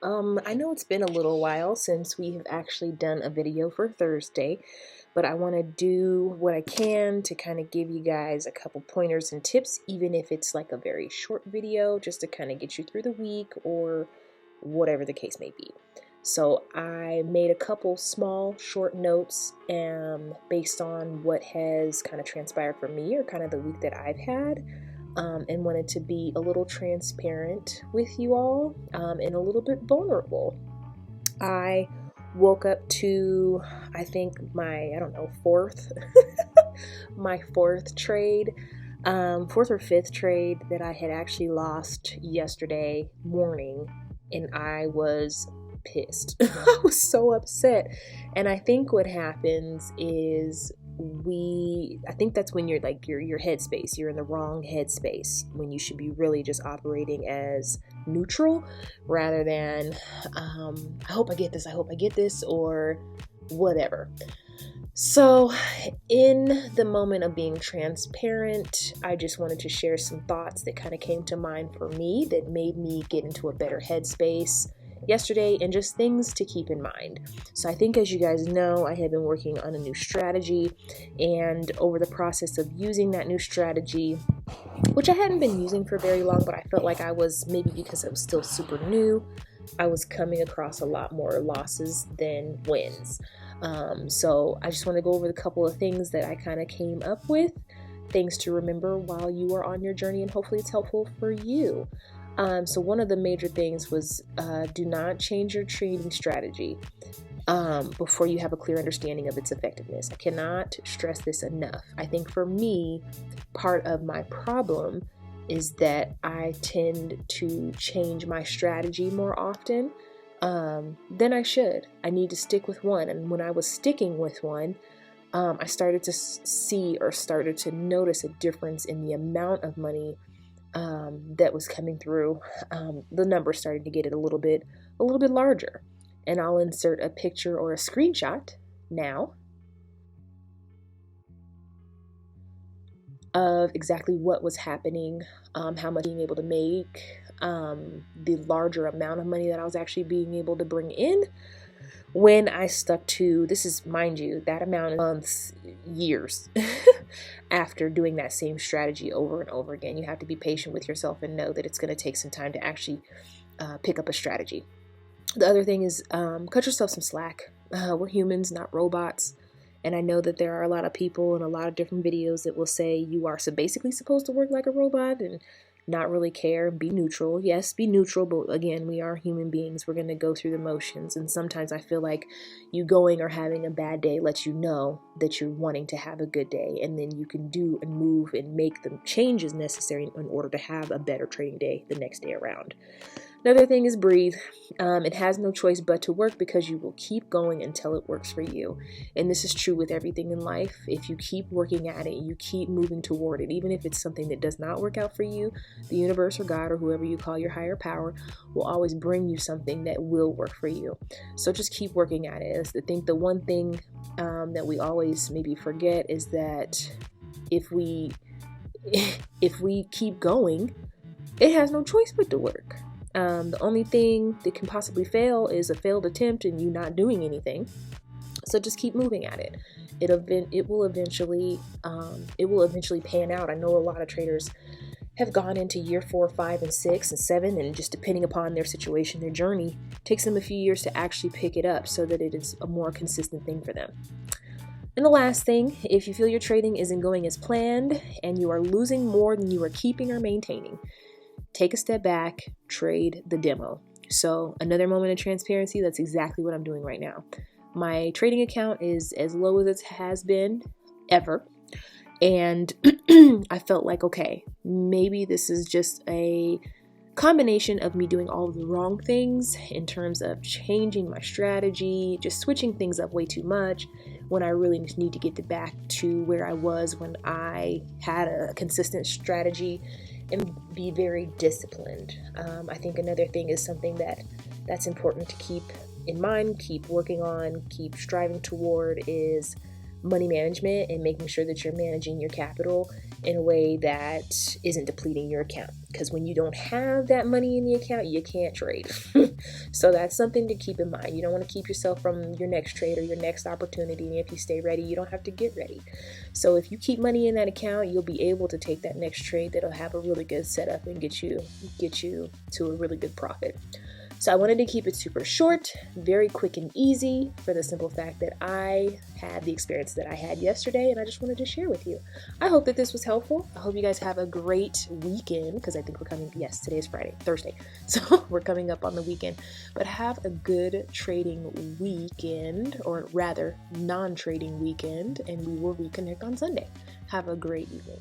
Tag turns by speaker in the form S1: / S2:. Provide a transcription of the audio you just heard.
S1: I know it's been a little while since we have actually done a video for Thursday, but I want to do what I can to kind of give you guys a couple pointers and tips, even if it's like a very short video, just to kind of get you through the week or whatever the case may be. So I made a couple small short notes based on what has kind of transpired for me or kind of the week that I've had. And wanted to be a little transparent with you all and a little bit vulnerable. I woke up to, I think fourth, my fourth trade, fourth or fifth trade that I had actually lost yesterday morning, and I was pissed. I was so upset. And I think what happens is I think that's when you're like your headspace, you're in the wrong headspace when you should be really just operating as neutral rather than I hope I get this or whatever. So in the moment of being transparent, I just wanted to share some thoughts that kind of came to mind for me that made me get into a better headspace yesterday, and just things to keep in mind. So I think, as you guys know, I have been working on a new strategy, and over the process of using that new strategy, which I hadn't been using for very long, but I felt like I was, maybe because it was still super new, I was coming across a lot more losses than wins. So I just want to go over the couple of things that I kind of came up with, things to remember while you are on your journey, and hopefully it's helpful for you. So one of the major things was do not change your trading strategy before you have a clear understanding of its effectiveness. I cannot stress this enough. I think for me, part of my problem is that I tend to change my strategy more often than I should. I need to stick with one. And when I was sticking with one, I started to see or started to notice a difference in the amount of money that was coming through. The numbers started to get it a little bit larger. And I'll insert a picture or a screenshot now of exactly what was happening, how much being able to make, the larger amount of money that I was actually being able to bring in when I stuck to, this is, mind you, that amount of months, years after doing that same strategy over and over again. You have to be patient with yourself and know that it's going to take some time to actually pick up a strategy. The other thing is cut yourself some slack. We're humans, not robots. And I know that there are a lot of people in a lot of different videos that will say you are basically supposed to work like a robot and not really care, be neutral. Yes, be neutral, but again, we are human beings. We're going to go through the motions, and sometimes I feel like you going or having a bad day lets you know that you're wanting to have a good day, and then you can do and move and make the changes necessary in order to have a better trading day the next day around. Another thing is breathe. It has no choice but to work, because you will keep going until it works for you. And this is true with everything in life. If you keep working at it, you keep moving toward it, even if it's something that does not work out for you, the universe or God or whoever you call your higher power will always bring you something that will work for you. So just keep working at it. I think the one thing that we always maybe forget is that if we keep going, it has no choice but to work. The only thing that can possibly fail is a failed attempt and you not doing anything. So just keep moving at it. It will eventually pan out. I know a lot of traders have gone into year 4, 5, and 6, and 7, and just depending upon their situation, their journey, takes them a few years to actually pick it up so that it is a more consistent thing for them. And the last thing, if you feel your trading isn't going as planned and you are losing more than you are keeping or maintaining, take a step back, trade the demo. So another moment of transparency, that's exactly what I'm doing right now. My trading account is as low as it has been ever. And I felt like, okay, maybe this is just a combination of me doing all of the wrong things in terms of changing my strategy, just switching things up way too much, when I really need to get back to where I was when I had a consistent strategy and be very disciplined. I think another thing is something that's important to keep in mind, keep working on, keep striving toward, is money management and making sure that you're managing your capital in a way that isn't depleting your account. Because when you don't have that money in the account, you can't trade. So that's something to keep in mind. You don't want to keep yourself from your next trade or your next opportunity. And if you stay ready, you don't have to get ready. So if you keep money in that account, you'll be able to take that next trade that'll have a really good setup and get you to a really good profit. So I wanted to keep it super short, very quick and easy, for the simple fact that I had the experience that I had yesterday and I just wanted to share with you. I hope that this was helpful. I hope you guys have a great weekend, because I think we're coming, yes, today is Thursday. So we're coming up on the weekend. But have a good trading weekend, or rather non-trading weekend, and we will reconnect on Sunday. Have a great evening.